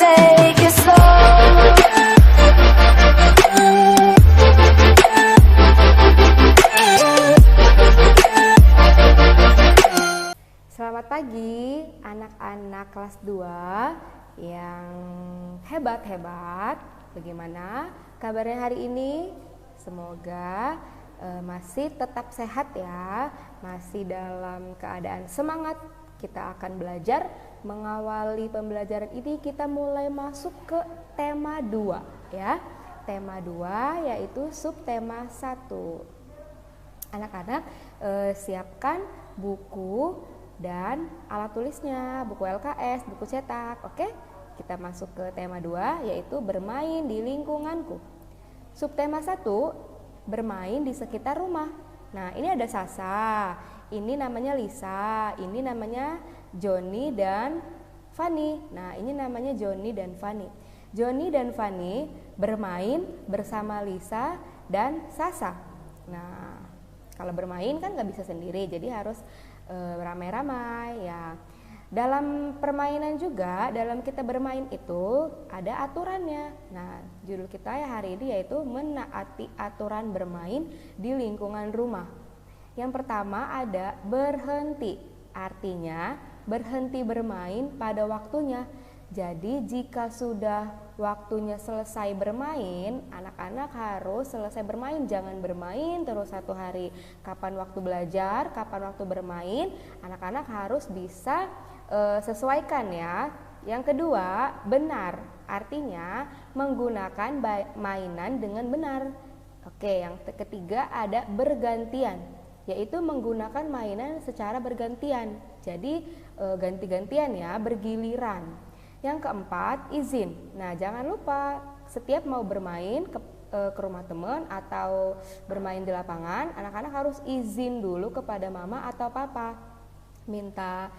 take it slow. Selamat pagi anak-anak kelas 2 yang hebat-hebat. Bagaimana kabarnya hari ini? Semoga masih tetap sehat ya, masih dalam keadaan semangat. Kita akan belajar. Mengawali pembelajaran ini kita mulai masuk ke tema 2 ya. Tema 2 yaitu subtema 1. Anak-anak siapkan buku dan alat tulisnya, buku LKS, buku cetak. Oke? Kita masuk ke tema 2 yaitu bermain di lingkunganku. Subtema 1, bermain di sekitar rumah. Nah, ini ada Sasa, ini namanya Lisa, ini namanya Joni dan Fanny. Nah, ini namanya Joni dan Fanny. Joni dan Fanny bermain bersama Lisa dan Sasa. Nah, kalau bermain kan nggak bisa sendiri, jadi harus ramai-ramai ya. Dalam permainan juga, dalam kita bermain itu ada aturannya. Nah, judul kita ya hari ini yaitu menaati aturan bermain di lingkungan rumah. Yang pertama ada berhenti, artinya berhenti bermain pada waktunya. Jadi jika sudah waktunya selesai bermain, anak-anak harus selesai bermain. Jangan bermain terus satu hari. Kapan waktu belajar, kapan waktu bermain, anak-anak harus bisa sesuaikan ya. Yang kedua, benar, artinya menggunakan mainan dengan benar. Oke, yang ketiga ada bergantian, yaitu menggunakan mainan secara bergantian. Jadi ganti-gantian ya, bergiliran. Yang keempat, izin. Nah, jangan lupa setiap mau bermain ke rumah teman atau bermain di lapangan, anak-anak harus izin dulu kepada mama atau papa. Minta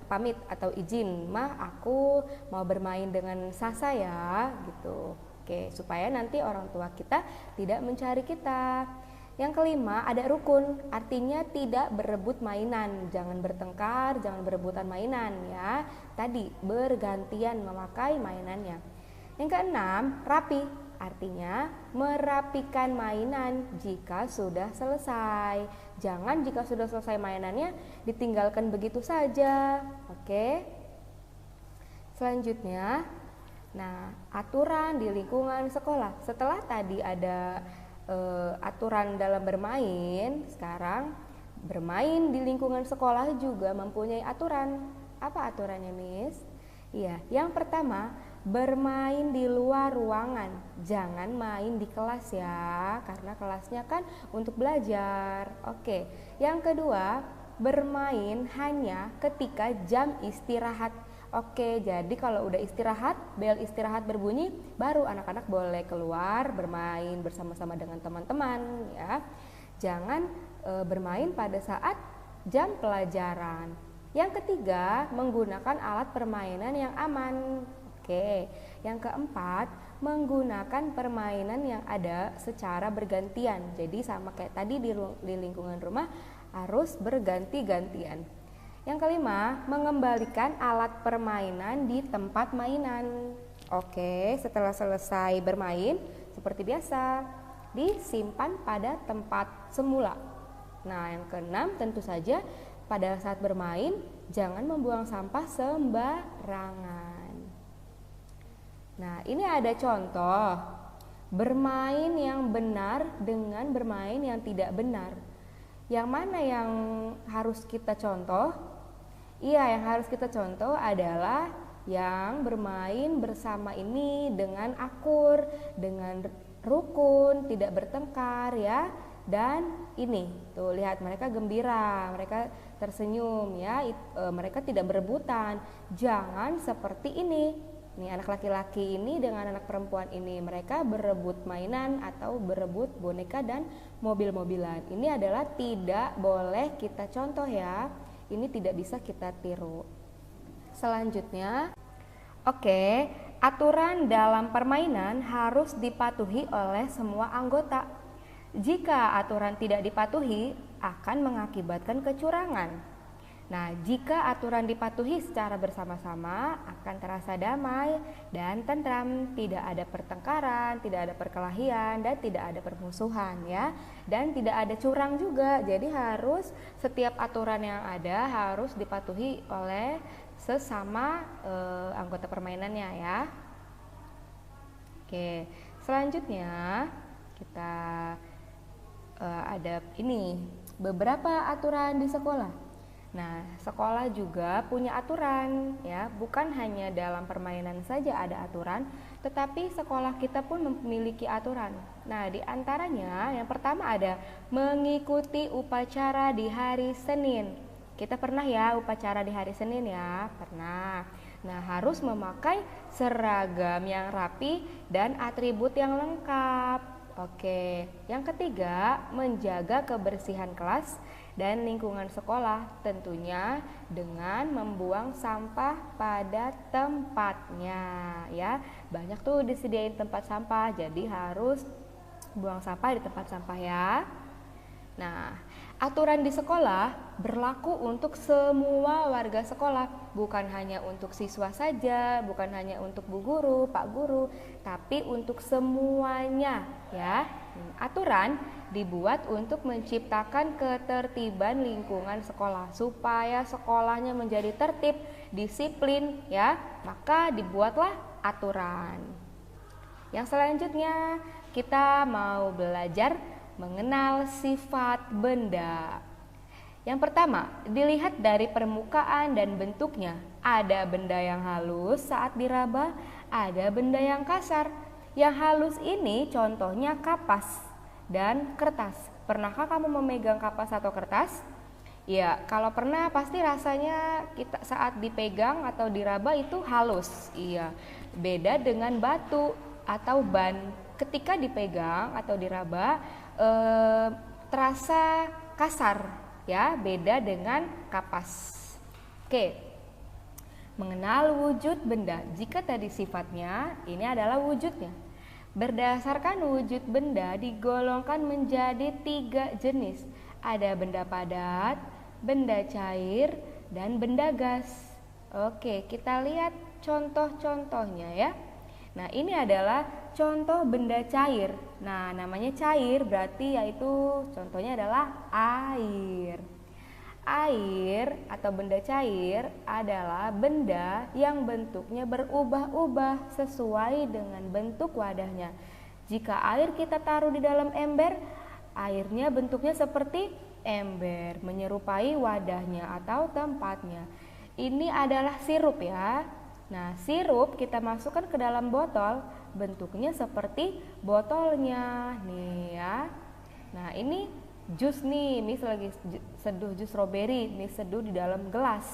pamit atau izin, "Mah, aku mau bermain dengan Sasa ya," gitu. Oke, supaya nanti orang tua kita tidak mencari kita. Yang kelima ada rukun, artinya tidak berebut mainan, jangan bertengkar, jangan berebutan mainan ya. Tadi bergantian memakai mainannya. Yang keenam, rapi, artinya merapikan mainan jika sudah selesai. Jangan jika sudah selesai mainannya ditinggalkan begitu saja. Oke. Selanjutnya, nah, aturan di lingkungan sekolah. Setelah tadi ada aturan dalam bermain, sekarang bermain di lingkungan sekolah juga mempunyai aturan. Apa aturannya, Miss? Iya, yang pertama, bermain di luar ruangan. Jangan main di kelas ya, karena kelasnya kan untuk belajar. Oke. Yang kedua, bermain hanya ketika jam istirahat. Oke, jadi kalau udah istirahat, bel istirahat berbunyi, baru anak-anak boleh keluar bermain bersama-sama dengan teman-teman ya. Jangan bermain pada saat jam pelajaran. Yang ketiga, menggunakan alat permainan yang aman. Oke. Yang keempat, menggunakan permainan yang ada secara bergantian. Jadi sama kayak tadi di lingkungan rumah harus berganti-gantian. Yang kelima, mengembalikan alat permainan di tempat mainan. Oke, setelah selesai bermain, seperti biasa, disimpan pada tempat semula. Nah, yang keenam, tentu saja pada saat bermain, jangan membuang sampah sembarangan. Nah, ini ada contoh bermain yang benar dengan bermain yang tidak benar. Yang mana yang harus kita contoh? Iya, yang harus kita contoh adalah yang bermain bersama ini dengan akur, dengan rukun, tidak bertengkar ya. Dan ini, tuh lihat mereka gembira, mereka tersenyum ya, mereka tidak berebutan. Jangan seperti ini. Nih anak laki-laki ini dengan anak perempuan ini, mereka berebut mainan atau berebut boneka dan mobil-mobilan. Ini adalah tidak boleh kita contoh ya. Ini tidak bisa kita tiru. Selanjutnya, oke, aturan dalam permainan harus dipatuhi oleh semua anggota. Jika aturan tidak dipatuhi, akan mengakibatkan kecurangan. Nah, jika aturan dipatuhi secara bersama-sama akan terasa damai dan tentram, tidak ada pertengkaran, tidak ada perkelahian, dan tidak ada permusuhan ya. Dan tidak ada curang juga. Jadi harus setiap aturan yang ada harus dipatuhi oleh sesama anggota permainannya ya. Oke, selanjutnya kita ada ini beberapa aturan di sekolah. Nah, sekolah juga punya aturan ya, bukan hanya dalam permainan saja ada aturan, tetapi sekolah kita pun memiliki aturan. Nah, di antaranya yang pertama ada mengikuti upacara di hari Senin. Kita pernah ya upacara di hari Senin ya, pernah. Nah, harus memakai seragam yang rapi dan atribut yang lengkap. Oke, yang ketiga menjaga kebersihan kelas dan lingkungan sekolah, tentunya dengan membuang sampah pada tempatnya ya. Banyak tuh disediain tempat sampah, jadi harus buang sampah di tempat sampah ya. Nah, aturan di sekolah berlaku untuk semua warga sekolah, bukan hanya untuk siswa saja, bukan hanya untuk bu guru, pak guru, tapi untuk semuanya ya. Aturan dibuat untuk menciptakan ketertiban lingkungan sekolah supaya sekolahnya menjadi tertib, disiplin ya. Maka dibuatlah aturan. Yang selanjutnya kita mau belajar mengenal sifat benda. Yang pertama, dilihat dari permukaan dan bentuknya. Ada benda yang halus saat diraba, ada benda yang kasar. Yang halus ini contohnya kapas dan kertas. Pernahkah kamu memegang kapas atau kertas? Ya, kalau pernah pasti rasanya kita saat dipegang atau diraba itu halus. Iya, beda dengan batu atau ban. Ketika dipegang atau diraba terasa kasar ya, beda dengan kapas. Oke, mengenal wujud benda. Jika tadi sifatnya, ini adalah wujudnya. Berdasarkan wujud benda digolongkan menjadi 3 jenis. Ada benda padat, benda cair, dan benda gas. Oke, kita lihat contoh-contohnya ya. Nah, ini adalah contoh benda cair. Nah, namanya cair berarti yaitu contohnya adalah air. Air atau benda cair adalah benda yang bentuknya berubah-ubah sesuai dengan bentuk wadahnya. Jika air kita taruh di dalam ember, airnya bentuknya seperti ember, menyerupai wadahnya atau tempatnya. Ini adalah sirup ya. Nah, sirup kita masukkan ke dalam botol, bentuknya seperti botolnya nih ya. Nah, ini jus nih, Miss lagi seduh jus strawberry, Miss seduh di dalam gelas.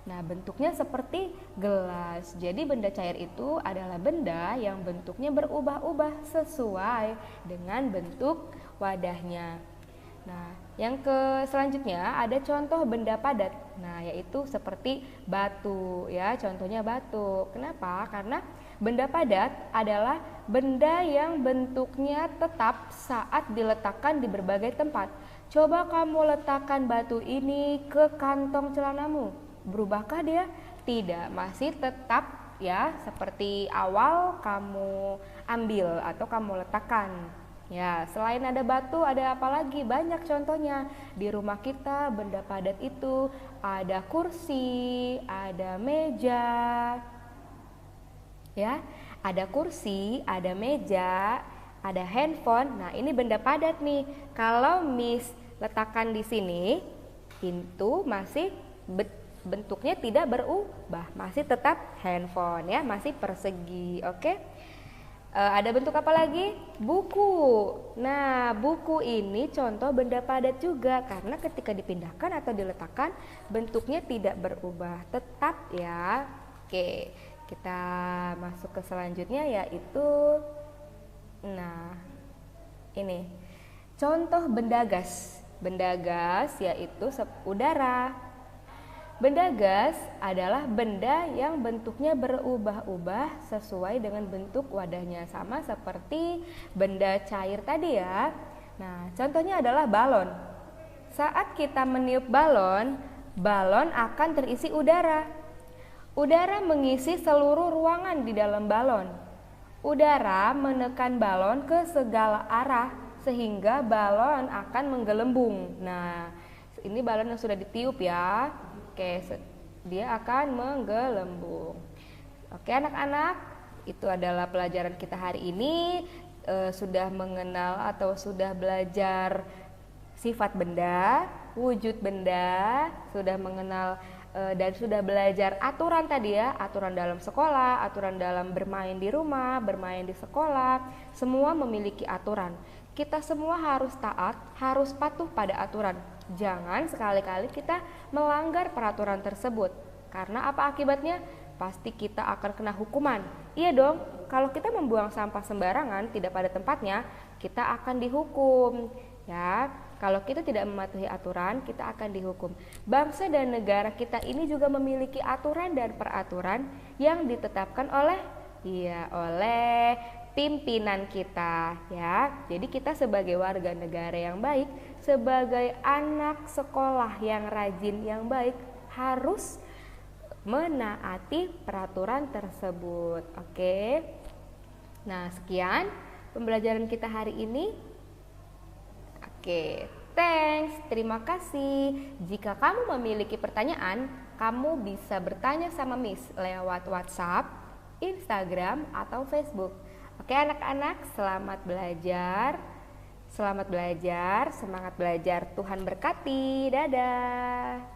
Nah, bentuknya seperti gelas. Jadi benda cair itu adalah benda yang bentuknya berubah-ubah sesuai dengan bentuk wadahnya. Nah, yang selanjutnya ada contoh benda padat. Nah, yaitu seperti batu ya, contohnya batu. Kenapa? Karena benda padat adalah benda yang bentuknya tetap saat diletakkan di berbagai tempat. Coba kamu letakkan batu ini ke kantong celanamu. Berubahkah dia? Tidak, masih tetap ya seperti awal kamu ambil atau kamu letakkan. Ya, selain ada batu, ada apa lagi? Banyak contohnya. Di rumah kita benda padat itu ada kursi, ada meja. Ya, ada kursi, ada meja, ada handphone. Nah, ini benda padat nih. Kalau Miss letakkan di sini, pintu masih bentuknya tidak berubah, masih tetap handphone ya, masih persegi. Oke. Ada bentuk apa lagi? Buku. Nah, buku ini contoh benda padat juga karena ketika dipindahkan atau diletakkan bentuknya tidak berubah, tetap ya. Oke, kita masuk ke selanjutnya yaitu ini. Contoh benda gas. Benda gas yaitu udara. Benda gas adalah benda yang bentuknya berubah-ubah sesuai dengan bentuk wadahnya, sama seperti benda cair tadi ya. Nah, contohnya adalah balon. Saat kita meniup balon, balon akan terisi udara. Udara mengisi seluruh ruangan di dalam balon. Udara menekan balon ke segala arah sehingga balon akan menggelembung. Nah, ini balon yang sudah ditiup ya. Oke, dia akan menggelembung. Oke anak-anak, itu adalah pelajaran kita hari ini. Sudah mengenal atau sudah belajar sifat benda, wujud benda, sudah mengenal dan sudah belajar aturan tadi ya, aturan dalam sekolah, aturan dalam bermain di rumah, bermain di sekolah, semua memiliki aturan. Kita semua harus taat, harus patuh pada aturan. Jangan sekali-kali kita melanggar peraturan tersebut. Karena apa akibatnya? Pasti kita akan kena hukuman. Iya dong, kalau kita membuang sampah sembarangan tidak pada tempatnya, kita akan dihukum. Ya, kalau kita tidak mematuhi aturan, kita akan dihukum. Bangsa dan negara kita ini juga memiliki aturan dan peraturan yang ditetapkan oleh pimpinan kita ya. Jadi kita sebagai warga negara yang baik, sebagai anak sekolah yang rajin yang baik harus menaati peraturan tersebut. Oke. Nah, sekian pembelajaran kita hari ini. Oke, thanks. Terima kasih. Jika kamu memiliki pertanyaan, kamu bisa bertanya sama Miss lewat WhatsApp, Instagram, atau Facebook. Oke anak-anak, selamat belajar. Selamat belajar, semangat belajar. Tuhan berkati. Dadah.